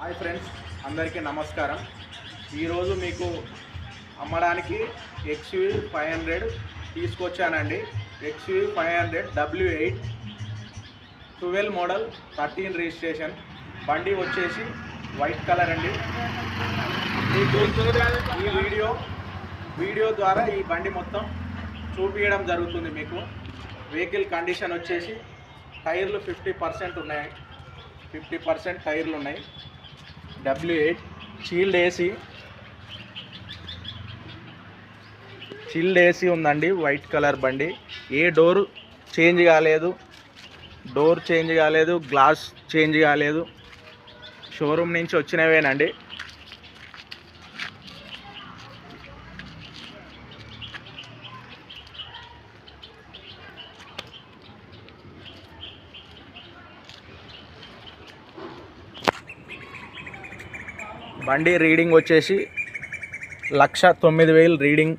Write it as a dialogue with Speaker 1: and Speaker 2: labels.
Speaker 1: Hi friends, అందరికీ నమస్కారం. ఈరోజు మీకు అమ్మడానికి XUV 500 తీసుకొచ్చానండి. XUV 500 W8 12 model 13 registration. బండి వచ్చేసి వైట్ కలర్ అండి. మీకు ఈ వీడియో ద్వారా ఈ బండి మొత్తం చూపించడం జరుగుతుంది. మీకు వెహికల్ కండిషన్ వచ్చేసి టైర్లు 50% ఉన్నాయి. 50% టైర్లు ఉన్నాయి. W8 చిల్డ్ ఏసీ ఉందండి. వైట్ కలర్ బండి. ఏ డోర్ చేంజ్ కాలేదు, గ్లాస్ చేంజ్ కాలేదు. షోరూమ్ నుంచి వచ్చినవేనండి. బండి రీడింగ్ వచ్చేసి 1,09,000 రీడింగ్.